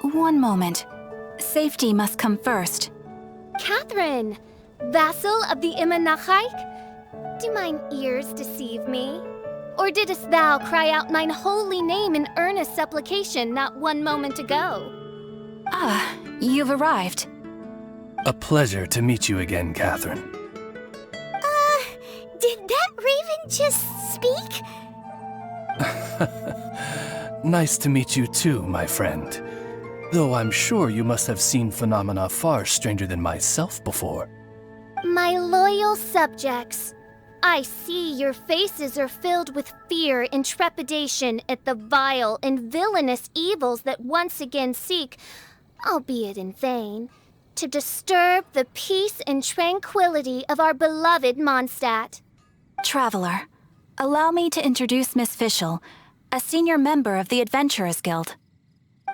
One moment. Safety must come first. Catherine, vassal of the Imanachike? Do mine ears deceive me? Or didst thou cry out mine holy name in earnest supplication not one moment ago? Ah, you've arrived. A pleasure to meet you again, Catherine. Did that raven just speak? Nice to meet you too, my friend. Though I'm sure you must have seen phenomena far stranger than myself before. My loyal subjects, I see your faces are filled with fear and trepidation at the vile and villainous evils that once again seek, albeit in vain, to disturb the peace and tranquility of our beloved Mondstadt. Traveler, allow me to introduce Miss Fischl, a senior member of the Adventurers Guild.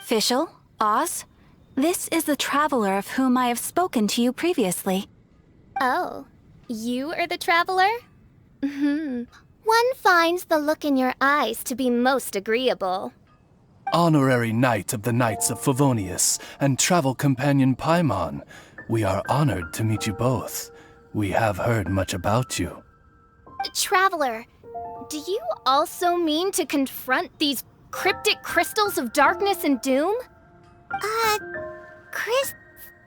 Fischl, Oz, this is the traveler of whom I have spoken to you previously. Oh, you are the traveler? One finds the look in your eyes to be most agreeable. Honorary Knight of the Knights of Favonius and travel companion Paimon, we are honored to meet you both. We have heard much about you. Traveler, do you also mean to confront these cryptic crystals of darkness and doom?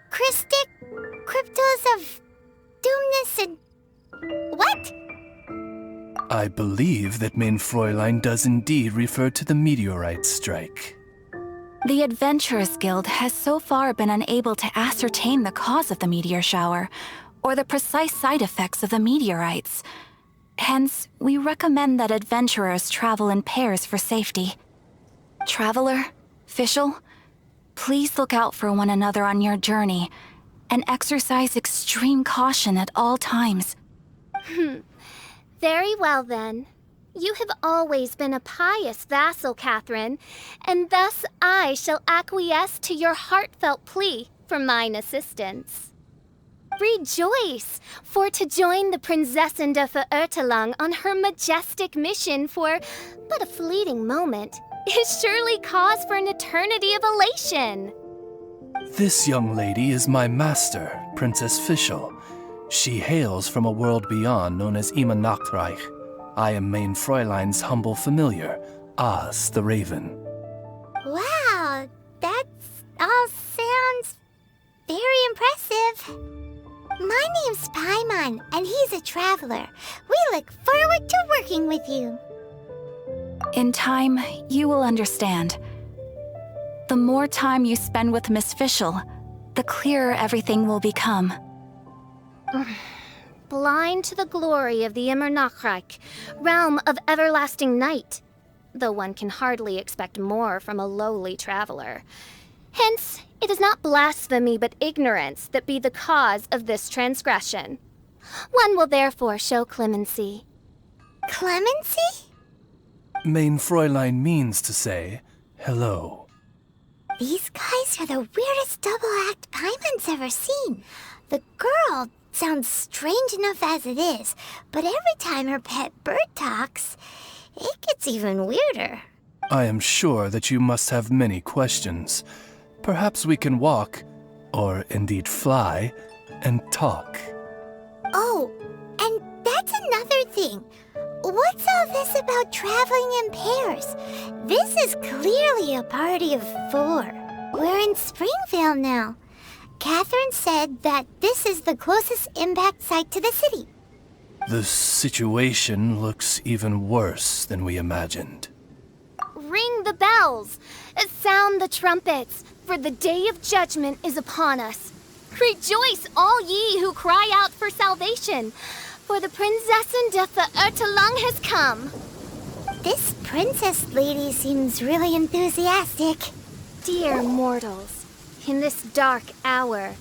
Christic cryptos of doomness and... what? I believe that Main Fräulein does indeed refer to the meteorite strike. The Adventurers Guild has so far been unable to ascertain the cause of the meteor shower, or the precise side effects of the meteorites. Hence, we recommend that adventurers travel in pairs for safety. Traveler, Fischl, please look out for one another on your journey, and exercise extreme caution at all times. Very well, then. You have always been a pious vassal, Catherine, and thus I shall acquiesce to your heartfelt plea for mine assistance. Rejoice, for to join the Prinzessin de Verurteilung on her majestic mission for but a fleeting moment is surely cause for an eternity of elation. This young lady is my master, Princess Fischl. She hails from a world beyond known as Imanachreich. I am Main Fräulein's humble familiar, Oz the Raven. Wow, that all sounds very impressive. My name's Paimon, and he's a traveler. We look forward to working with you. In time, you will understand. The more time you spend with Miss Fischl, the clearer everything will become. Blind to the glory of the Imanachreich, realm of everlasting night, though one can hardly expect more from a lowly traveler. Hence, it is not blasphemy but ignorance that be the cause of this transgression. One will therefore show clemency. Clemency? Main Fräulein means to say hello. These guys are the weirdest double act Paimon's ever seen. The girl sounds strange enough as it is, but every time her pet bird talks, it gets even weirder. I am sure that you must have many questions. Perhaps we can walk, or indeed fly, and talk. Oh, and that's another thing. What's all this about traveling in pairs? This is clearly a party of 4. We're in Springvale now. Catherine said that this is the closest impact site to the city. The situation looks even worse than we imagined. Ring the bells, sound the trumpets, for the day of judgment is upon us. Rejoice, all ye who cry out for salvation, for the Prinzessin de Verurteilung has come. This princess lady seems really enthusiastic. Dear mortals, in this dark hour,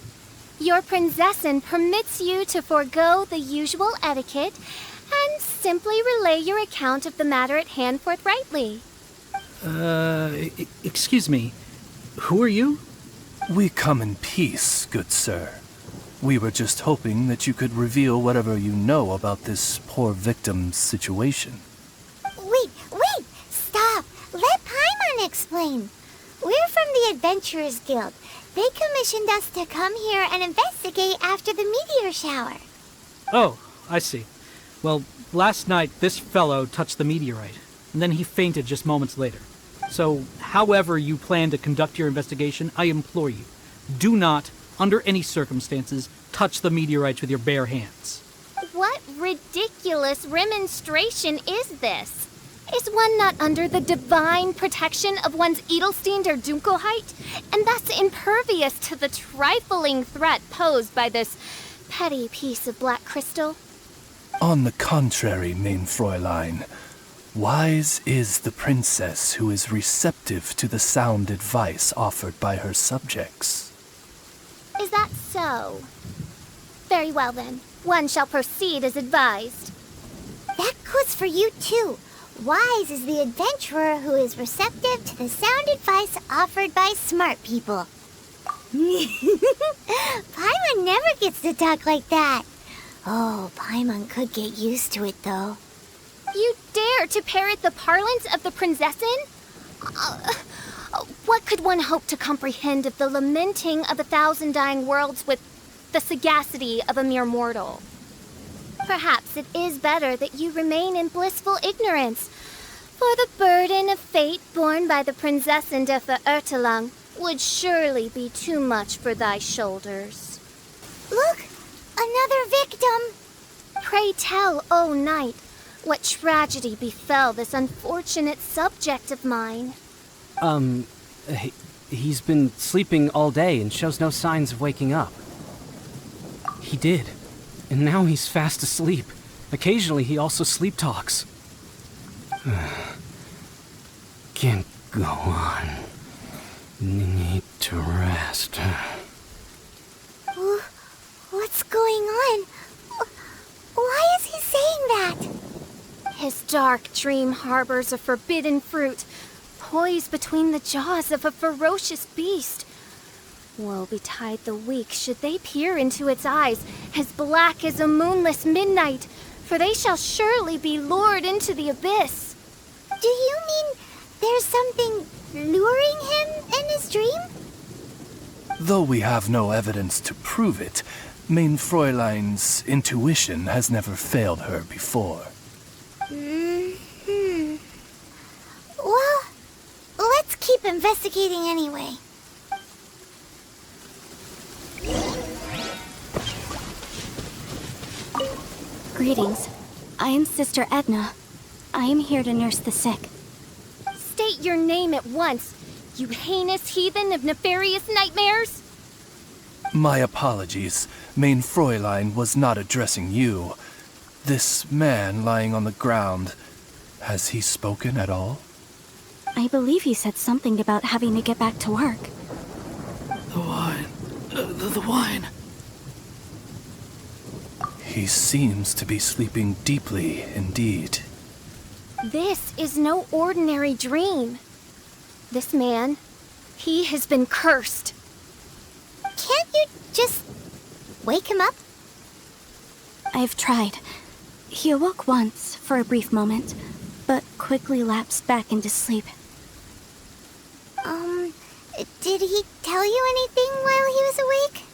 your Prinzessin permits you to forego the usual etiquette and simply relay your account of the matter at hand forthrightly. Excuse me. Who are you? We come in peace, good sir. We were just hoping that you could reveal whatever you know about this poor victim's situation. Wait! Stop! Let Paimon explain. We're from the the Adventurers Guild. They commissioned us to come here and investigate after the meteor shower. Oh, I see. Well, last night this fellow touched the meteorite, and then he fainted just moments later. So, however you plan to conduct your investigation, I implore you, do not, under any circumstances, touch the meteorites with your bare hands. What ridiculous remonstration is this? Is one not under the divine protection of one's Edelstein der Dunkelheit, and thus impervious to the trifling threat posed by this petty piece of black crystal? On the contrary, main Fräulein, wise is the princess who is receptive to the sound advice offered by her subjects. Is that so? Very well then, one shall proceed as advised. That goes for you too. Wise is the adventurer who is receptive to the sound advice offered by smart people. Paimon never gets to talk like that. Oh, Paimon could get used to it, though. You dare to parrot the parlance of the Prinzessin? What could one hope to comprehend of the lamenting of 1,000 dying worlds with the sagacity of a mere mortal? Perhaps it is better that you remain in blissful ignorance, for the burden of fate borne by the Prinzessin der Verurteilung would surely be too much for thy shoulders. Look! Another victim! Pray tell, O knight, what tragedy befell this unfortunate subject of mine? He's been sleeping all day and shows no signs of waking up. He did. And now he's fast asleep. Occasionally he also sleep talks. Can't go on. Need to rest. What's going on? Why is he saying that? His dark dream harbors a forbidden fruit, poised between the jaws of a ferocious beast. Woe betide the weak should they peer into its eyes, as black as a moonless midnight, for they shall surely be lured into the abyss. Do you mean there's something luring him in his dream? Though we have no evidence to prove it, main Fräulein's intuition has never failed her before. Well, let's keep investigating anyway. Greetings. I am Sister Edna. I am here to nurse the sick. State your name at once, you heinous heathen of nefarious nightmares! My apologies. Main Fräulein was not addressing you. This man lying on the ground, has he spoken at all? I believe he said something about having to get back to work. The wine. The wine. He seems to be sleeping deeply indeed. This is no ordinary dream. This man, he has been cursed. Can't you just wake him up? I've tried. He awoke once, for a brief moment, but quickly lapsed back into sleep. Did he tell you anything while he was awake?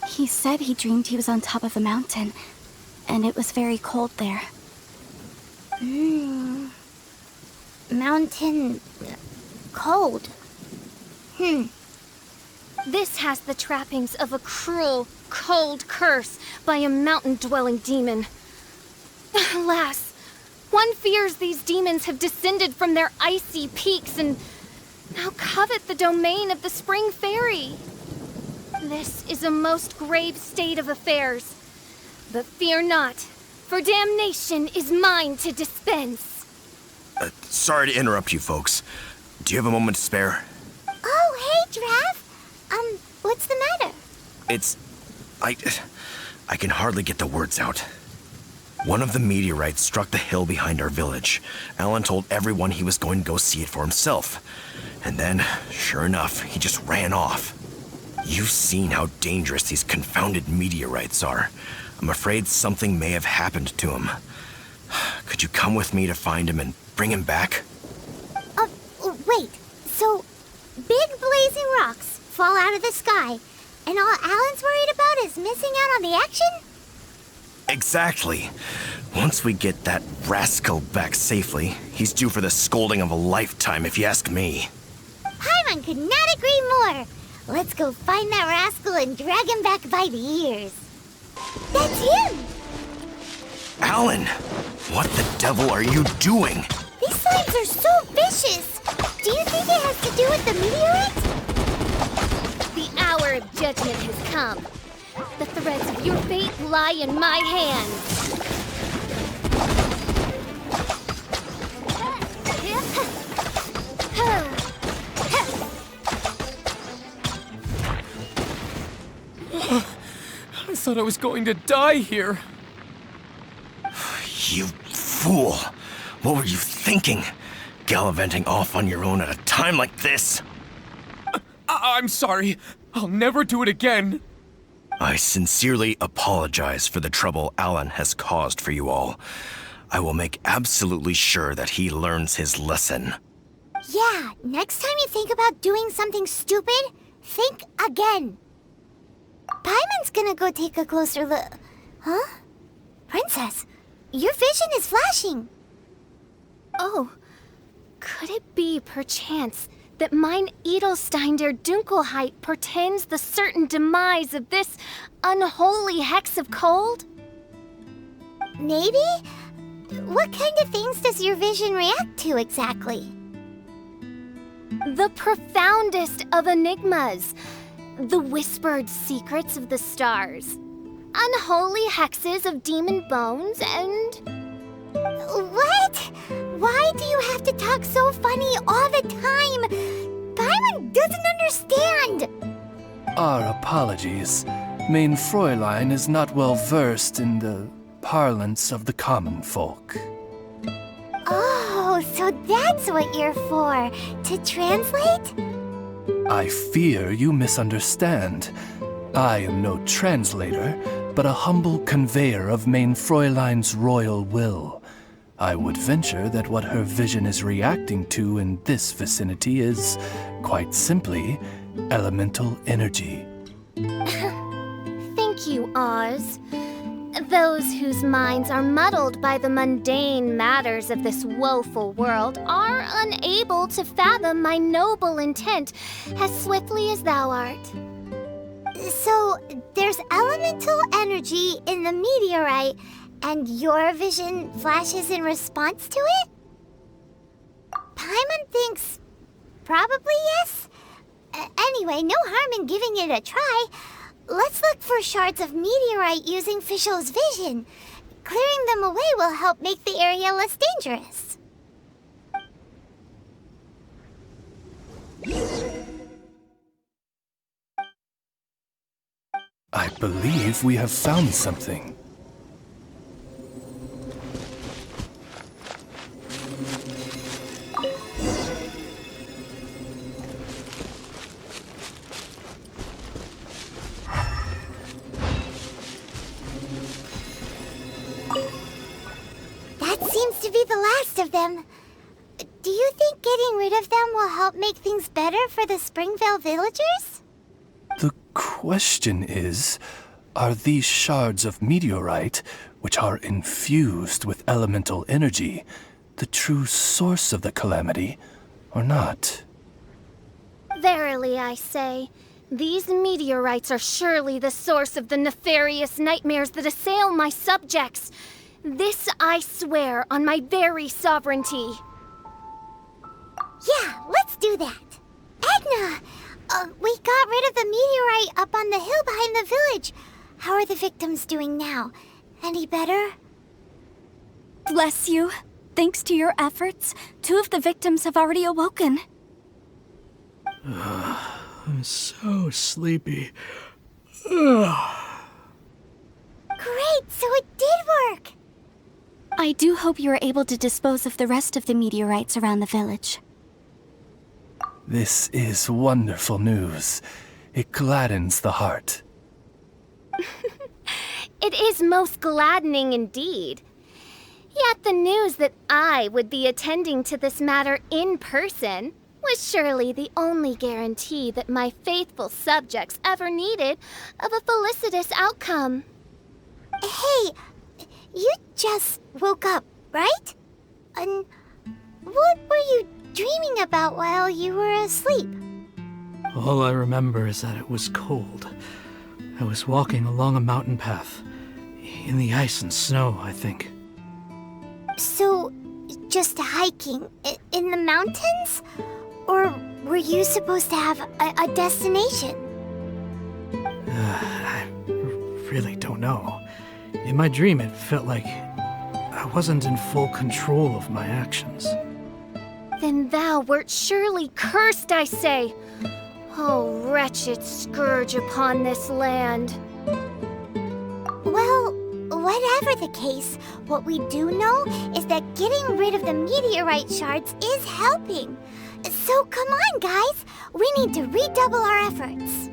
He said he dreamed he was on top of a mountain, and it was very cold there. Mountain... cold. This has the trappings of a cruel, cold curse by a mountain-dwelling demon. Alas, one fears these demons have descended from their icy peaks and now covet the domain of the Spring Fairy. This is a most grave state of affairs. But fear not, for damnation is mine to dispense. Sorry to interrupt you folks. Do you have a moment to spare? Oh, hey, Drav. What's the matter? I can hardly get the words out. One of the meteorites struck the hill behind our village. Alan told everyone he was going to go see it for himself. And then, sure enough, he just ran off. You've seen how dangerous these confounded meteorites are. I'm afraid something may have happened to him. Could you come with me to find him and bring him back? Wait. So, Big Blade rocks fall out of the sky, and all Alan's worried about is missing out on the action? Exactly. Once we get that rascal back safely, he's due for the scolding of a lifetime, if you ask me. Paimon could not agree more. Let's go find that rascal and drag him back by the ears. That's him! Alan, what the devil are you doing? These slimes are so vicious. Do you think it has to do with the meteorite? The hour of judgment has come. The threads of your fate lie in my hands. I thought I was going to die here. You fool! What were you thinking? Gallivanting off on your own at a time like this? I'm sorry. I'll never do it again. I sincerely apologize for the trouble Alan has caused for you all. I will make absolutely sure that he learns his lesson. Yeah, next time you think about doing something stupid, think again. Paimon's gonna go take a closer look. Huh? Princess, your vision is flashing. Oh, could it be, perchance, that mine Edelstein der Dunkelheit portends the certain demise of this unholy hex of cold? Maybe? What kind of things does your vision react to exactly? The profoundest of enigmas. The whispered secrets of the stars. Unholy hexes of demon bones and... What? Why do you have to talk so funny all the time? Paimon doesn't understand! Our apologies. Main Fräulein is not well versed in the parlance of the common folk. Oh, so that's what you're for, to translate? I fear you misunderstand. I am no translator, but a humble conveyor of Main Fräulein's royal will. I would venture that what her vision is reacting to in this vicinity is, quite simply, elemental energy. Thank you, Oz. Those whose minds are muddled by the mundane matters of this woeful world are unable to fathom my noble intent as swiftly as thou art. So, there's elemental energy in the meteorite, and your vision flashes in response to it? Paimon thinks probably yes. Anyway, no harm in giving it a try. Let's look for shards of meteorite using Fischl's vision. Clearing them away will help make the area less dangerous. I believe we have found something. That seems to be the last of them. Do you think getting rid of them will help make things better for the Springvale villagers? The question is, are these shards of meteorite, which are infused with elemental energy, the true source of the calamity, or not? Verily, I say, these meteorites are surely the source of the nefarious nightmares that assail my subjects. This I swear on my very sovereignty. Yeah, let's do that. Edna! We got rid of the meteorite up on the hill behind the village. How are the victims doing now? Any better? Bless you. Thanks to your efforts, 2 of the victims have already awoken. I'm so sleepy. Great, so it did work! I do hope you are able to dispose of the rest of the meteorites around the village. This is wonderful news. It gladdens the heart. It is most gladdening indeed. Yet the news that I would be attending to this matter in person was surely the only guarantee that my faithful subjects ever needed of a felicitous outcome. Hey, you just woke up, right? And what were you dreaming about while you were asleep? All I remember is that it was cold. I was walking along a mountain path. In the ice and snow, I think. So, just hiking in the mountains? Or were you supposed to have a destination? I really don't know. In my dream, it felt like I wasn't in full control of my actions. Then thou wert surely cursed, I say. Oh, wretched scourge upon this land. Well, whatever the case, what we do know is that getting rid of the meteorite shards is helping. So come on, guys. We need to redouble our efforts.